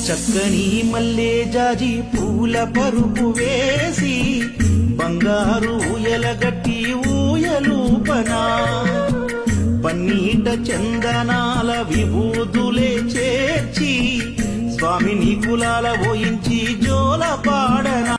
చక్కని మల్లె జాజి పూల పరుపు వేసి బంగారు ఊయలగట్టి ఊయలూపనా పన్నీట చందనాల విభూదులే చేర్చి స్వామిని కులాల పోయించి జోల పాడనా